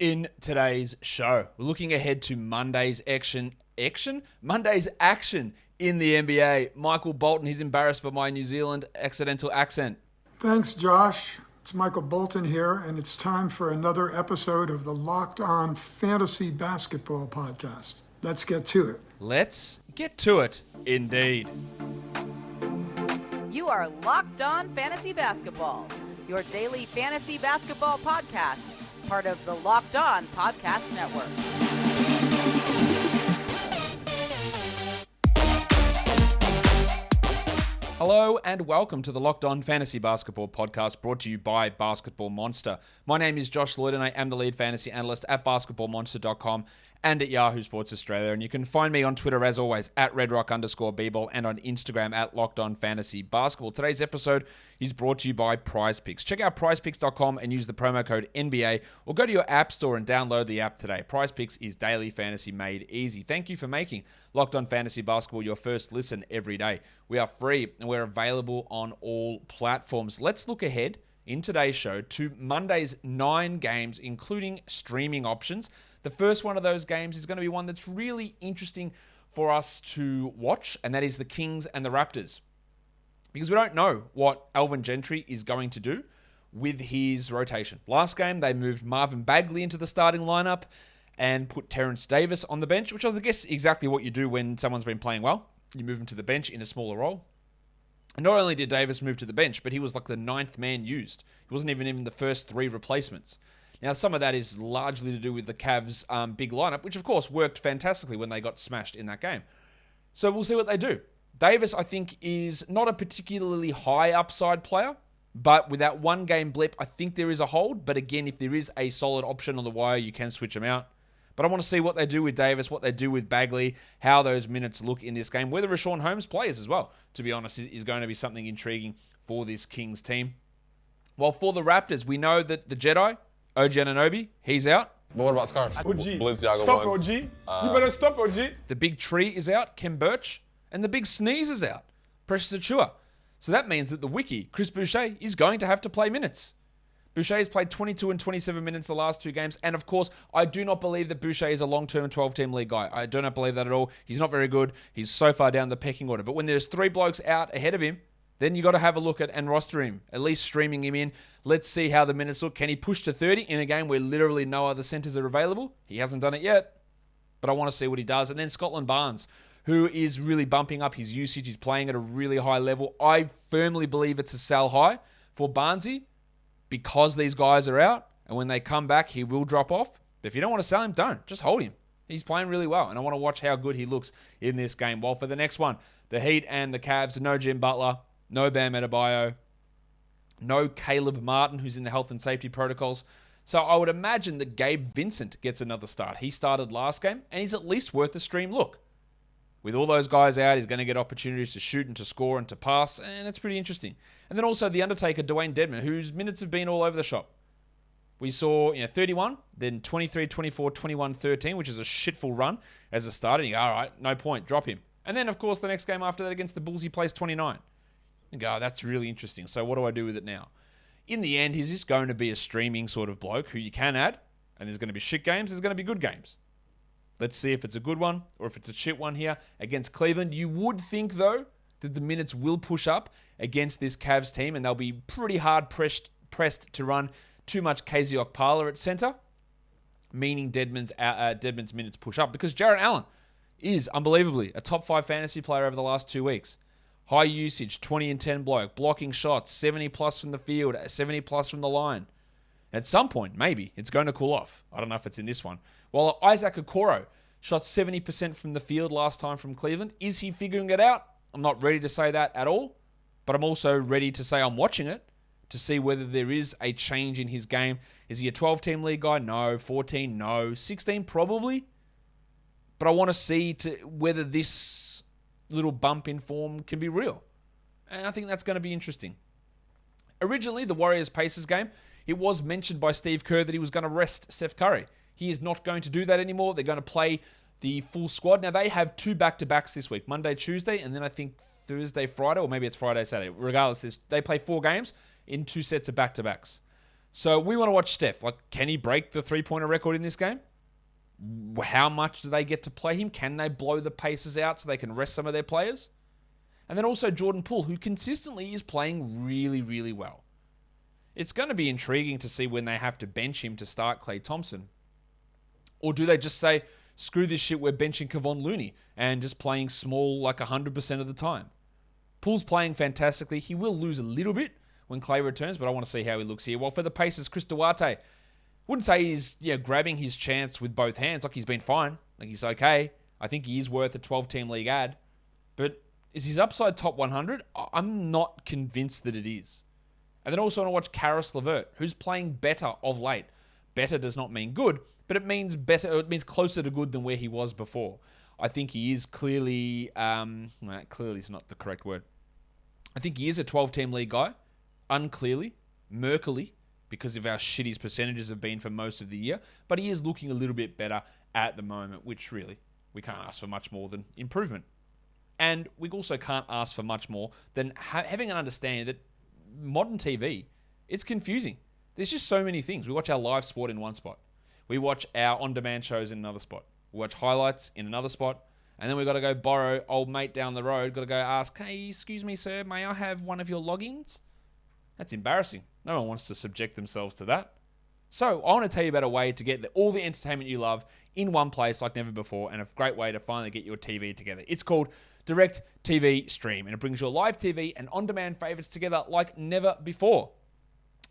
In today's show, we're looking ahead to Monday's action in the NBA. Michael Bolton, he's embarrassed by my New Zealand accidental accent. Thanks, Josh. It's Michael Bolton here, and it's time for another episode of the Locked On Fantasy Basketball Podcast. Let's get to it. Let's get to it, indeed. You are Locked On Fantasy Basketball, your daily fantasy basketball podcast, part of the Locked On Podcast Network. Hello and welcome to the Locked On Fantasy Basketball Podcast, brought to you by Basketball Monster. My name is Josh Lloyd and I am the lead fantasy analyst at basketballmonster.com and at Yahoo Sports Australia. And you can find me on Twitter as always at redrock_bball and on Instagram at Locked On Fantasy Basketball. Today's episode is brought to you by PrizePicks. Check out prizepicks.com and use the promo code NBA, or go to your app store and download the app today. PrizePicks is daily fantasy made easy. Thank you for making Locked On Fantasy Basketball your first listen every day. We are free and we're available on all platforms. Let's look ahead in today's show to Monday's 9 games, including streaming options. The first one of those games is going to be one that's really interesting for us to watch, and that is the Kings and the Raptors. Because we don't know what Alvin Gentry is going to do with his rotation. Last game, they moved Marvin Bagley into the starting lineup and put Terrence Davis on the bench, which I guess is exactly what you do when someone's been playing well. You move him to the bench in a smaller role. And not only did Davis move to the bench, but he was like the 9th man used. He wasn't even in the first 3 replacements. Now, some of that is largely to do with the Cavs' big lineup, which of course worked fantastically when they got smashed in that game. So we'll see what they do. Davis, I think, is not a particularly high upside player, but with that 1 game blip, I think there is a hold. But again, if there is a solid option on the wire, you can switch them out. But I want to see what they do with Davis, what they do with Bagley, how those minutes look in this game. Whether Rashawn Holmes plays as well, to be honest, is going to be something intriguing for this Kings team. Well, for the Raptors, we know that the Jedi, OG Anunoby, he's out. But what about scarves? OG. Balenciaga Stop, ones. OG. You better stop, OG. The big tree is out, Kem Birch, and the big sneeze is out, Precious Achiuwa. So that means that the wiki, Chris Boucher, is going to have to play minutes. Boucher has played 22 and 27 minutes the last 2 games. And of course, I do not believe that Boucher is a long-term 12-team league guy. I do not believe that at all. He's not very good. He's so far down the pecking order. But when there's 3 blokes out ahead of him, then you got to have a look at and roster him, at least streaming him in. Let's see how the minutes look. Can he push to 30 in a game where literally no other centers are available? He hasn't done it yet, but I want to see what he does. And then Scotland Barnes, who is really bumping up his usage. He's playing at a really high level. I firmly believe it's a sell high for Barnesy because these guys are out. And when they come back, he will drop off. But if you don't want to sell him, don't. Just hold him. He's playing really well. And I want to watch how good he looks in this game. Well, for the next one, the Heat and the Cavs, no Jim Butler. No Bam Adebayo, no Caleb Martin, who's in the health and safety protocols. So I would imagine that Gabe Vincent gets another start. He started last game, and he's at least worth a stream look. With all those guys out, he's going to get opportunities to shoot and to score and to pass, and that's pretty interesting. And then also the Undertaker, Dwayne Dedmon, whose minutes have been all over the shop. We saw 31, then 23, 24, 21, 13, which is a shitful run as a starter. And you go, all right, no point, drop him. And then, of course, the next game after that against the Bulls, he plays 29. And go, oh, that's really interesting. So what do I do with it now? In the end, he's just going to be a streaming sort of bloke who you can add. And there's going to be shit games. There's going to be good games. Let's see if it's a good one or if it's a shit one here against Cleveland. You would think, though, that the minutes will push up against this Cavs team. And they'll be pretty hard pressed to run too much KZ Okpala at center. Meaning Dedmon's minutes push up. Because Jarrett Allen is unbelievably a top 5 fantasy player over the last 2 weeks. High usage, 20 and 10 bloke, blocking shots, 70 plus from the field, 70 plus from the line. At some point, maybe, it's going to cool off. I don't know if it's in this one. While Isaac Okoro shot 70% from the field last time from Cleveland. Is he figuring it out? I'm not ready to say that at all, but I'm also ready to say I'm watching it to see whether there is a change in his game. Is he a 12-team league guy? No. 14? No. 16? Probably. But I want to see whether this little bump in form can be real. And I think that's going to be interesting. Originally, the Warriors-Pacers game, it was mentioned by Steve Kerr that he was going to rest Steph Curry. He is not going to do that anymore. They're going to play the full squad. Now, they have 2 back-to-backs this week, Monday, Tuesday, and then I think Thursday, Friday, or maybe it's Friday, Saturday. Regardless, they play 4 games in 2 sets of back-to-backs. So we want to watch Steph. Like, can he break the three-pointer record in this game? How much do they get to play him? Can they blow the Pacers out so they can rest some of their players? And then also Jordan Poole, who consistently is playing really, really well. It's going to be intriguing to see when they have to bench him to start Klay Thompson. Or do they just say, screw this shit, we're benching Kevon Looney and just playing small like 100% of the time? Poole's playing fantastically. He will lose a little bit when Klay returns, but I want to see how he looks here. Well, for the Pacers, Chris Duarte, wouldn't say he's grabbing his chance with both hands. Like, he's been fine. Like, he's okay. I think he is worth a 12-team league ad. But is his upside top 100? I'm not convinced that it is. And then also I want to watch Karis LeVert, who's playing better of late. Better does not mean good, but it means better. It means closer to good than where he was before. I think he is clearly... clearly is not the correct word. I think he is a 12-team league guy. Unclearly. Murkily. Because of how shitty his percentages have been for most of the year. But he is looking a little bit better at the moment, which really, we can't ask for much more than improvement. And we also can't ask for much more than having an understanding that modern TV, it's confusing. There's just so many things. We watch our live sport in one spot. We watch our on-demand shows in another spot. We watch highlights in another spot. And then we've got to go borrow old mate down the road. Got to go ask, hey, excuse me, sir, may I have one of your logins? That's embarrassing. No one wants to subject themselves to that. So I want to tell you about a way to get all the entertainment you love in one place like never before, and a great way to finally get your TV together. It's called Direct TV Stream, and it brings your live TV and on-demand favorites together like never before.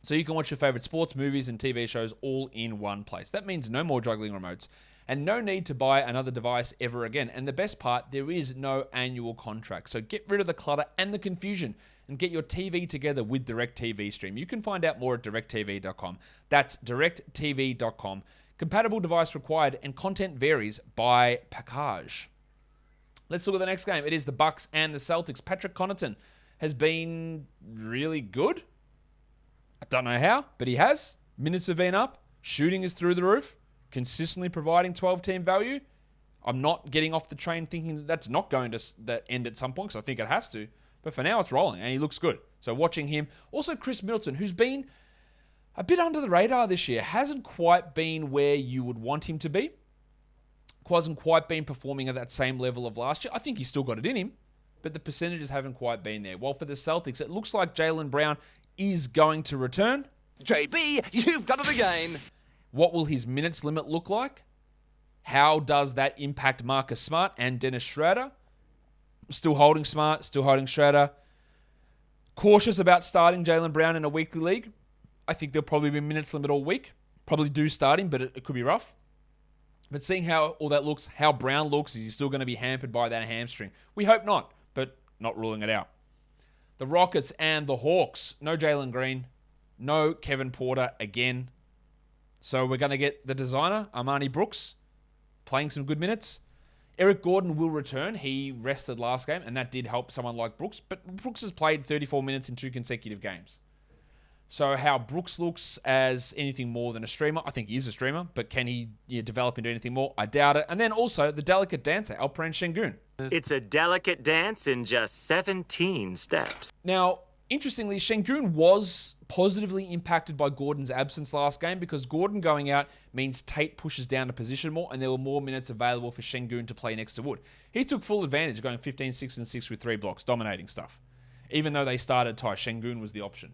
So you can watch your favorite sports, movies, and TV shows all in one place. That means no more juggling remotes and no need to buy another device ever again. And the best part, there is no annual contract. So get rid of the clutter and the confusion and get your TV together with Direct TV Stream. You can find out more at directtv.com. That's directtv.com. Compatible device required, and content varies by package. Let's look at the next game. It is the Bucks and the Celtics. Patrick Connaughton has been really good. I don't know how, but he has. Minutes have been up. Shooting is through the roof. Consistently providing 12-team value. I'm not getting off the train thinking that that's not going to end at some point, because I think it has to. But for now, it's rolling, and he looks good. So watching him. Also, Chris Middleton, who's been a bit under the radar this year. Hasn't quite been where you would want him to be. Hasn't quite been performing at that same level of last year. I think he's still got it in him, but the percentages haven't quite been there. Well, for the Celtics, it looks like Jaylen Brown is going to return. JB, you've done it again. What will his minutes limit look like? How does that impact Marcus Smart and Dennis Schroeder? Still holding Smart, still holding Schroeder. Cautious about starting Jaylen Brown in a weekly league. I think there'll probably be minutes limit all week. Probably do start him, but it could be rough. But seeing how all that looks, how Brown looks, is he still going to be hampered by that hamstring? We hope not, but not ruling it out. The Rockets and the Hawks. No Jalen Green. No Kevin Porter again. So we're going to get the designer, Armani Brooks, playing some good minutes. Eric Gordon will return. He rested last game, and that did help someone like Brooks. But Brooks has played 34 minutes in 2 consecutive games. So how Brooks looks as anything more than a streamer, I think he is a streamer, but can he develop into anything more? I doubt it. And then also the delicate dancer, Alperen Şengün. It's a delicate dance in just 17 steps. Now, interestingly, Şengün was positively impacted by Gordon's absence last game, because Gordon going out means Tate pushes down the position more, and there were more minutes available for Şengün to play next to Wood. He took full advantage, going 15, 6, and 6 with 3 blocks, dominating stuff. Even though they started tie, Şengün was the option.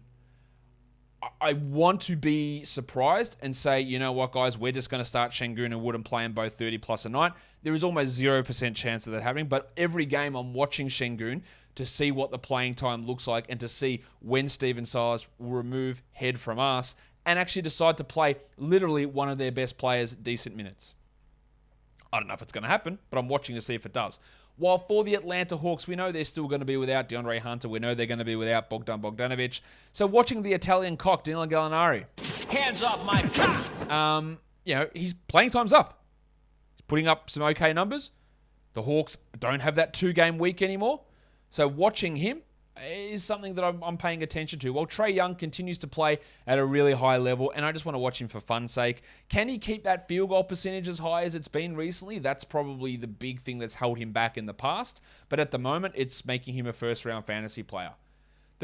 I want to be surprised and say, you know what, guys, we're just going to start Şengün and Wood and play them both 30 plus a night. There is almost 0% chance of that happening, but every game I'm watching Şengün to see what the playing time looks like and to see when Stephen Silas will remove head from us and actually decide to play literally one of their best players decent minutes. I don't know if it's going to happen, but I'm watching to see if it does. While for the Atlanta Hawks, we know they're still going to be without DeAndre Hunter. We know they're going to be without Bogdan Bogdanovic. So watching the Italian cock, Dylan Gallinari. Hands off my cock! His playing time's up. He's putting up some okay numbers. The Hawks don't have that 2-game week anymore. So watching him is something that I'm paying attention to. While Trae Young continues to play at a really high level, and I just want to watch him for fun's sake. Can he keep that field goal percentage as high as it's been recently? That's probably the big thing that's held him back in the past. But at the moment, it's making him a first-round fantasy player.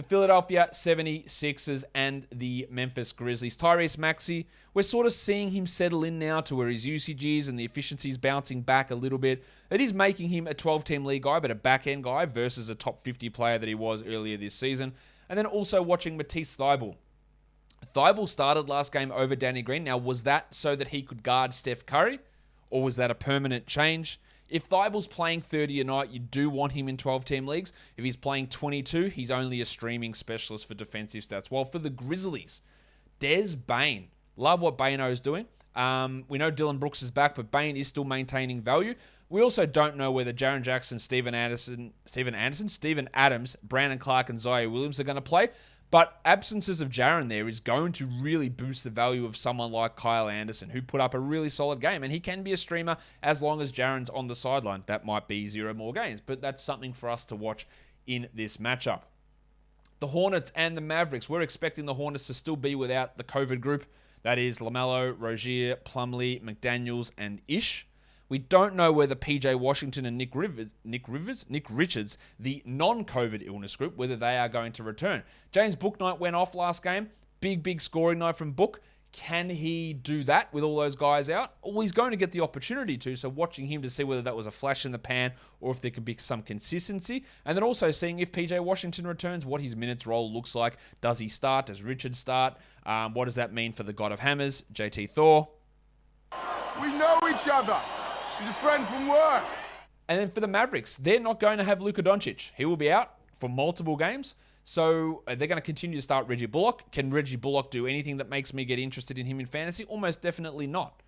The Philadelphia 76ers and the Memphis Grizzlies. Tyrese Maxey, we're sort of seeing him settle in now to where his usage is and the efficiency is bouncing back a little bit. It is making him a 12-team league guy, but a back-end guy versus a top 50 player that he was earlier this season. And then also watching Matisse Thybulle. Thybulle started last game over Danny Green. Now, was that so that he could guard Steph Curry? Or was that a permanent change? If Thybulle's playing 30 a night, you do want him in 12-team leagues. If he's playing 22, he's only a streaming specialist for defensive stats. While for the Grizzlies, Des Bane. Love what Bano's doing. We know Dylan Brooks is back, but Bane is still maintaining value. We also don't know whether Jaren Jackson, Steven Adams, Brandon Clark, and Zaire Williams are going to play. But absences of Jaren there is going to really boost the value of someone like Kyle Anderson, who put up a really solid game. And he can be a streamer as long as Jaren's on the sideline. That might be 0 more games, but that's something for us to watch in this matchup. The Hornets and the Mavericks. We're expecting the Hornets to still be without the COVID group. That is LaMelo, Rozier, Plumlee, McDaniels, and Ish. We don't know whether PJ Washington and Nick Richards, the non-COVID illness group, whether they are going to return. James Bouknight went off last game. Big scoring night from Book. Can he do that with all those guys out? Well, he's going to get the opportunity to, so watching him to see whether that was a flash in the pan or if there could be some consistency. And then also seeing if PJ Washington returns, what his minutes role looks like. Does he start? Does Richards start? What does that mean for the God of Hammers, JT Thor? We know each other. He's a friend from work. And then for the Mavericks, they're not going to have Luka Doncic. He will be out for multiple games. So they're going to continue to start Reggie Bullock. Can Reggie Bullock do anything that makes me get interested in him in fantasy? Almost definitely not.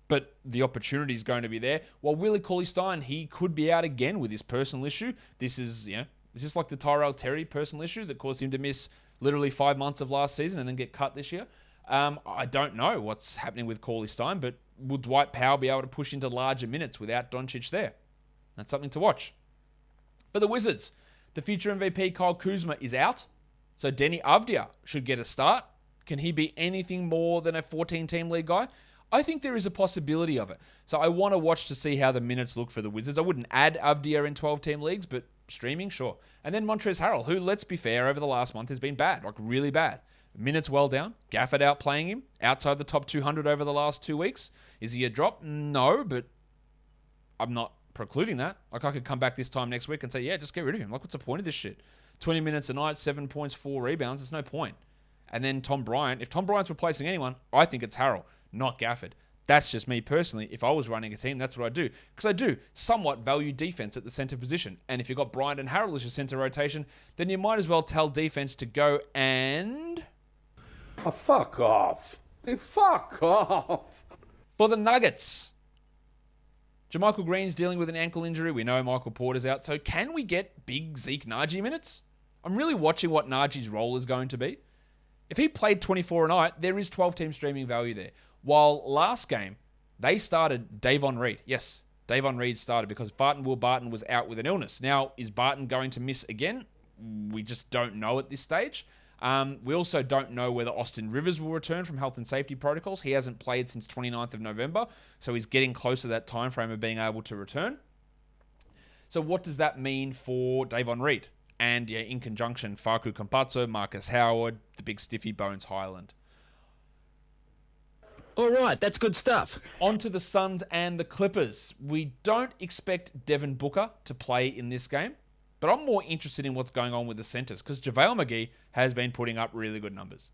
But the opportunity is going to be there. While Willie Cauley-Stein, he could be out again with his personal issue. This is just like the Tyrell Terry personal issue that caused him to miss literally 5 months of last season and then get cut this year. I don't know what's happening with Cauley-Stein, but will Dwight Powell be able to push into larger minutes without Doncic there? That's something to watch. For the Wizards, the future MVP Kyle Kuzma is out, so Denny Avdia should get a start. Can he be anything more than a 14-team league guy? I think there is a possibility of it. So I want to watch to see how the minutes look for the Wizards. I wouldn't add Avdia in 12-team leagues, but streaming, sure. And then Montrezl Harrell, who, let's be fair, over the last month has been bad, like really bad. Minutes well down. Gafford outplaying him. Outside the top 200 over the last 2 weeks. Is he a drop? No, but I'm not precluding that. Like I could come back this time next week and say, yeah, just get rid of him. Like what's the point of this shit? 20 minutes a night, 7 points, 4 rebounds. There's no point. And then Tom Bryant. If Tom Bryant's replacing anyone, I think it's Harrell, not Gafford. That's just me personally. If I was running a team, that's what I'd do. Because I do somewhat value defense at the center position. And if you've got Bryant and Harrell as your center rotation, then you might as well tell defense to go and... Oh, fuck off. Hey, fuck off. For the Nuggets, JaMychal Green's dealing with an ankle injury. We know Michael Porter's out. So can we get big Zeke Naji minutes? I'm really watching what Naji's role is going to be. If he played 24 a night, there is 12-team streaming value there. While last game, they started Davon Reed. Yes, Davon Reed started because Will Barton was out with an illness. Now, is Barton going to miss again? We just don't know at this stage. We also don't know whether Austin Rivers will return from health and safety protocols. He hasn't played since 29th of November, so he's getting close to that time frame of being able to return. So what does that mean for Davon Reed? And in conjunction, Facu Campazzo, Marcus Howard, the big stiffy Bones Highland. All right, that's good stuff. On to the Suns and the Clippers. We don't expect Devin Booker to play in this game. But I'm more interested in what's going on with the centers because JaVale McGee has been putting up really good numbers,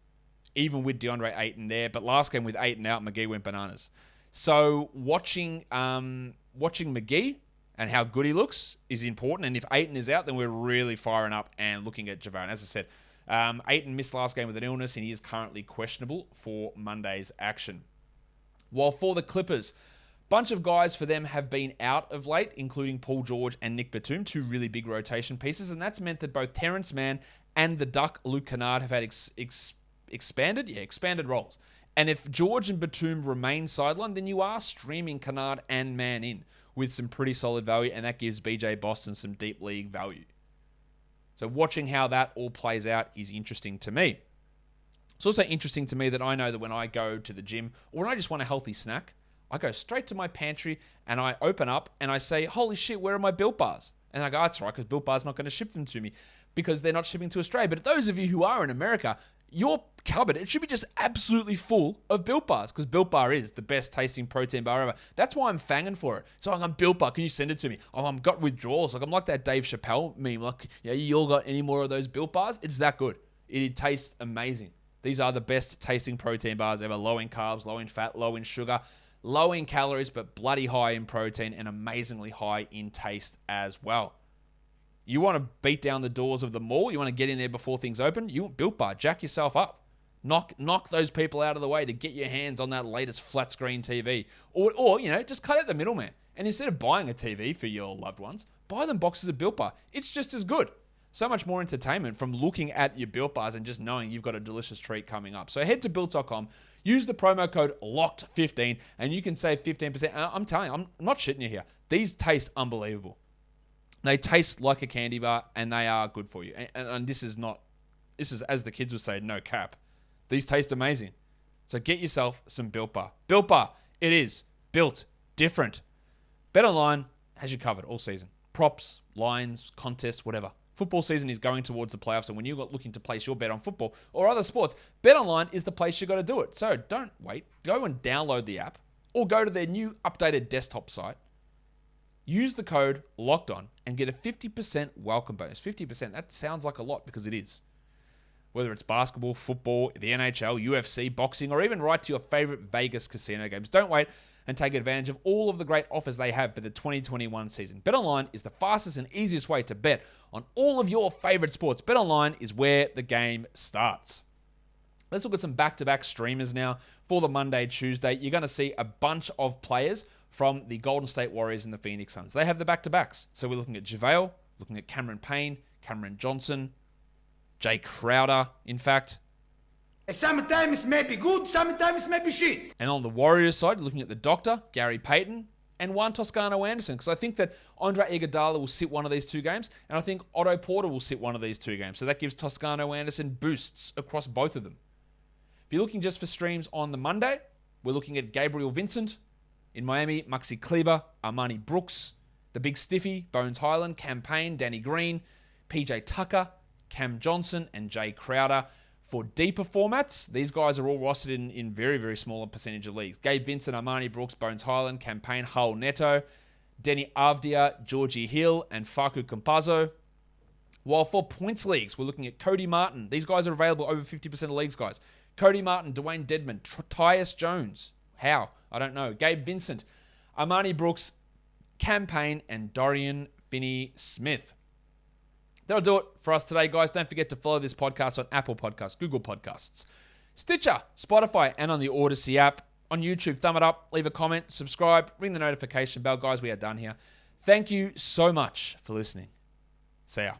even with DeAndre Ayton there. But last game with Ayton out, McGee went bananas. So watching McGee and how good he looks is important. And if Ayton is out, then we're really firing up and looking at JaVale. And as I said, Ayton missed last game with an illness and he is currently questionable for Monday's action. While for the Clippers, bunch of guys for them have been out of late, including Paul George and Nick Batum, two really big rotation pieces, and that's meant that both Terrence Mann and the Duck, Luke Kennard, have had expanded roles. And if George and Batum remain sidelined, then you are streaming Kennard and Mann in with some pretty solid value, and that gives BJ Boston some deep league value. So watching how that all plays out is interesting to me. It's also interesting to me that I know that when I go to the gym or when I just want a healthy snack, I go straight to my pantry and I open up and I say, holy shit, where are my Built Bars? And I go, that's right, because Built Bar's not going to ship them to me. because they're not shipping to Australia. But those of you who are in America, your cupboard, it should be just absolutely full of Built Bars, because Built Bar is the best tasting protein bar ever. That's why I'm fanging for it. So I'm Built Bar, can you send it to me? Oh, I've got withdrawals. Like, I'm like that Dave Chappelle meme. Like, yeah, you all got any more of those Built Bars? It's that good. It tastes amazing. These are the best tasting protein bars ever. Low in carbs, low in fat, low in sugar, low in calories, but bloody high in protein and amazingly high in taste as well. You want to beat down the doors of the mall? You want to get in there before things open? You want Built Bar. Jack yourself up. Knock those people out of the way to get your hands on that latest flat screen TV. Or just cut out the middleman. And instead of buying a TV for your loved ones, buy them boxes of Built Bar. It's just as good. So much more entertainment from looking at your Built Bars and just knowing you've got a delicious treat coming up. So head to Built.com, use the promo code LOCKED15, and you can save 15%. I'm telling you, I'm not shitting you here. These taste unbelievable. They taste like a candy bar, and they are good for you. And this is, as the kids would say, no cap. These taste amazing. So get yourself some Built Bar. Built Bar, it is built different. BetOnline has you covered all season. Props, lines, contests, whatever. Football season is going towards the playoffs, and when you're looking to place your bet on football or other sports, BetOnline is the place you got to do it. So don't wait. Go and download the app or go to their new updated desktop site. Use the code LOCKEDON and get a 50% welcome bonus. 50%, that sounds like a lot because it is. Whether it's basketball, football, the NHL, UFC, boxing, or even right to your favorite Vegas casino games. Don't wait and take advantage of all of the great offers they have for the 2021 season. BetOnline is the fastest and easiest way to bet on all of your favorite sports. BetOnline is where the game starts. Let's look at some back-to-back streamers now for the Monday, Tuesday. You're going to see a bunch of players from the Golden State Warriors and the Phoenix Suns. They have the back-to-backs. So we're looking at JaVale, looking at Cameron Payne, Cameron Johnson, Jay Crowder, in fact. Sometimes may be good, sometimes may be shit. And on the Warriors side, looking at the Doctor, Gary Payton, and Juan Toscano Anderson. Because I think that Andre Iguodala will sit one of these two games, and I think Otto Porter will sit one of these two games. So that gives Toscano Anderson boosts across both of them. If you're looking just for streams on the Monday, we're looking at Gabriel Vincent. In Miami, Maxi Kleber, Armani Brooks, the Big Stiffy, Bones Highland, Cam Payne, Danny Green, PJ Tucker, Cam Johnson, and Jay Crowder. For deeper formats, these guys are all rostered in very, very smaller percentage of leagues. Gabe Vincent, Armani Brooks, Bones Highland, Cam Payne, Hull Neto, Denny Avdia, Georgie Hill, and Facu Campazzo. While for points leagues, we're looking at Cody Martin. These guys are available over 50% of leagues, guys. Cody Martin, Dwayne Dedman, Tyus Jones. How? I don't know. Gabe Vincent, Armani Brooks, Cam Payne, and Dorian Finney-Smith. That'll do it for us today, guys. Don't forget to follow this podcast on Apple Podcasts, Google Podcasts, Stitcher, Spotify, and on the Odyssey app. On YouTube, thumb it up, leave a comment, subscribe, ring the notification bell. Guys, we are done here. Thank you so much for listening. See ya.